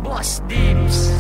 Boss Dims.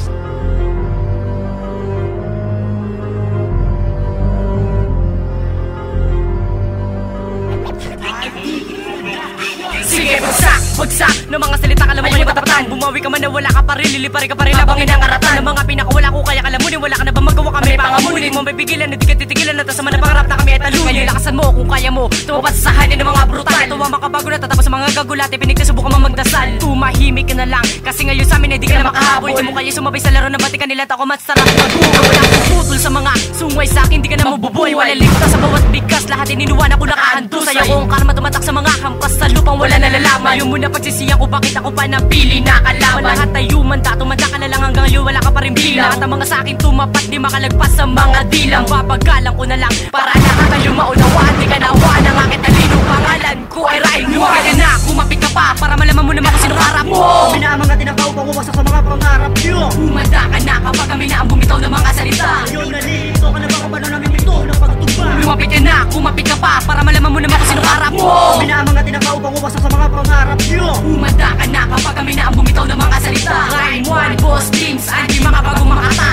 Sige, bagsak ng mga salita, alam mo yung matapatan. Bumawi ka man na wala ka pa rin, liliparin ka pa rin labang inangaratan. Ng mga pinakawala ko kaya kalamunin, wala ka na ba magawa kami pangamunin. Mo may pigilan, hindi ka titigilan, na tas naman na pangarap na kami ay talunin. Kaya lakasan mo kung kaya mo, tumabas sa hanin ng mga brutal. Ito ang makabago na tatapos sa mga gagulate, pinagkasubukan mo magdasal. Tumahimik ka na lang, kasi ngayon sa amin ay di ka na makahabol. Di mo kaya sumabay sa laro na batikan nila, tako masarap magbuka. Wala akong putol sa mga sungway sa akin, di ka na mabubuhay. Wala ligtas sa bawat bigkas, lahat ininuwan ako nakahandol. Sa'yo kung karma tumatak sa mga hampas sa lupang wala nalalaman. Yung muna pagsisiyan ko, bakit ako pa napili na kalaban. Lahat ay humanda, tumanda ka na lang hanggang ngayon wala ka pa rin bilang. Lahat ang mga sa akin tumapat, di makalagpas sa mga dilang. Papagalang ko na lang, para lahat ay maunawaan. Di ka nawaan ang aking talino, pangalan ko ay Ryan. Huwag ka na, kumapit ka pa, para malaman mo naman kung sino harap mo. Mga tinakaupang uwasak sa mga pangarap nyo. Humanda ka na kapag kami na ang bumitaw ng mga salita. Ngayon nalito ka na ba kung paano namin ito ng pagtuba. Lumapit ka na, kumapit ka pa, para malaman mo naman kung sino harap mo. Mga tinakaupang uwasak sa mga pangarap nyo. Humanda ka na kapag kami na ang bumitaw ng mga salita. Rhyme 1, Boss Dims, Andy, mga bagong makata.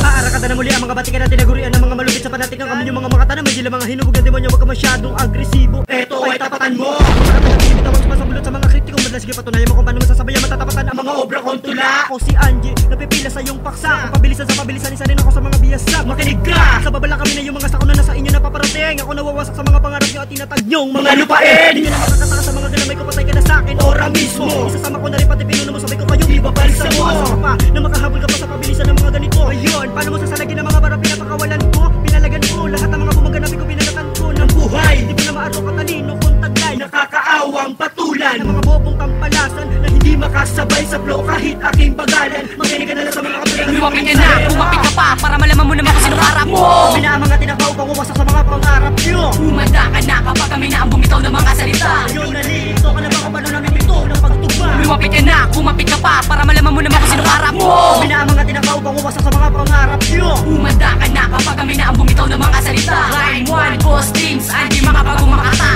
Aarakada na muli ang mga batikan na tinagurian ng mga malupit sa panatigang kami yung mga makata. May sila mga hinubog ng demonyo, wag ka masyadong agresibo. Eto ay tapatan mo. Makata na pinibitawang sumasabulot sa mga kritiko. Madala sige patunayan mo kung paano masasabayan matatapatan ang mga obra kong tula. Ako si Angie, napipila sa iyong paksa. Kung pabilisan sa pabilisan, isa rin ako sa mga biyasak. Makinig ka! Sa babala kami na yung mga sakuna na sa inyo napaparating. Ako nawawasak sa mga pangarap nyo at tinatag nyong mga lupain. Hindi nyo na makakataka sa mga galamay ko, patay ka na sa akin ora mismo. Isasama ko na rin pati pinuno mo, sabay ko kayong ibabalsa mo. Asa ka pa na makahabol ka pa sa pabilisan ng mga ganito. Ayun, paano mo sasalagin ang mga barang pinapakawalan ko? Pinalagan ko lahat ng mga bumaganapin ko, pinagatan ko ng buhay. Di mo na maaro katalino kung taglay. Nakakaawang patulan ng mga bobong kampalasan na hindi makasabay sa flow kahit aking bagalan. Makinig ka na lang sa mga katulad. Lumapit ka na, kumapit ka pa, para malaman mo naman kung sino harap mo. Mga tinakaupang uwasak sa mga pangarap nyo. Humanda ka na kapag kami na ang bumitaw ng mga salita. Ngayon nalito ka na ba kung paano namin ito ng pagtuba. Lumapit ka na, kumapit ka pa, para malaman mo naman kung sino harap mo. Mga tinakaupang uwasak sa mga pangarap nyo. Humanda ka na kapag kami na ang bumitaw ng mga salita. Rhyme 1, Boss Dims, Andy, mga bagong makata.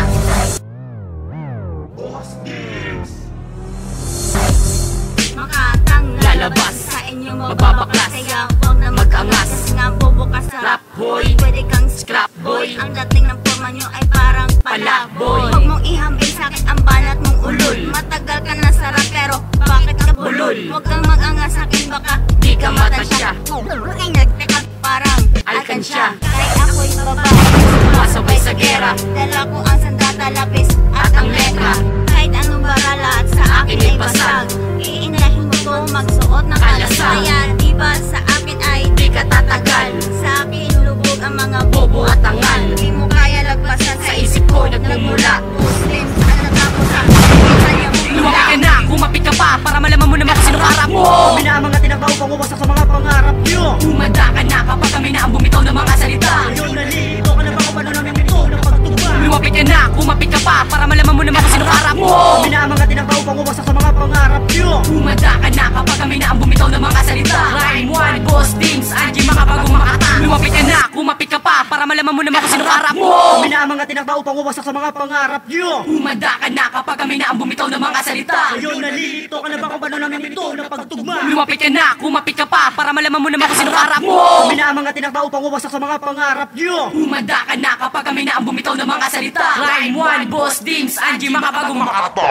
Makatang Lalabas sa inyong magbabaklas. Kaya huwag na Mag-angas. Kasi nga bubukas sa Rap boy. Pwede kang Scrap boy. Ang dating ng forma nyo ay parang Palaboy. Huwag mong ihambing sa'kin ang banat mong ulol. Matagal ka na sa rap pero bakit ka bulol? Huwag kang mag-angas sa'kin baka Di ka matansya. Ay nagteka parang Alkansya. Kahit ako'y babae Masabay sa gera. Dala ko ang sandata, lapis at ang letra. Kahit anong barala at sa akin ay basag. Iinahin mo to magsuot ng Kalasag. Kaya diba sa akin ay Di ka tatagal. sa akin lubog ang mga Bobo at tangal. Di mo kaya lagpasan Sa isip ko nagmumula. Muslim, ano natapos sa kanya mo Lumapit ka na, kumapit ka pa, para malaman mo naman kung sino harap mo. Mga tinakaupang uwasak sa mga pangarap nyo. Humanda ka na kapag kami na ang bumitaw ng mga salita. Ngayon nalito ka na ba kung paano namin ito ng pagtuba. Lumapit ka na, kumapit ka pa, para malaman mo naman kung sino harap mo. Mga tinakaupang uwasak sa mga pangarap nyo. Humanda ka na kapag kami na ang bumitaw ng mga salita. Rhyme 1, Boss Dims, Angie, mga bagong makata. Lumapit ka na, kumapit ka pa, para malaman mo naman kung sino harap mo. Mga tinakaupang uwasak sa mga pangarap nyo. Humanda ka na kapag kami na ang bumitaw ng mga salita. Ngayon nalito ka na ba kung paano namin ito ng pagtugma. Lumapit ka na, kumapit ka pa, para malaman mo naman kung sino harap mo. Mga tinakaupang uwasak sa mga pangarap nyo. Humanda ka na kapag kami na ang bumitaw ng mga salita. Rhyme 1, Boss Dims, Angie, mga bagong makata.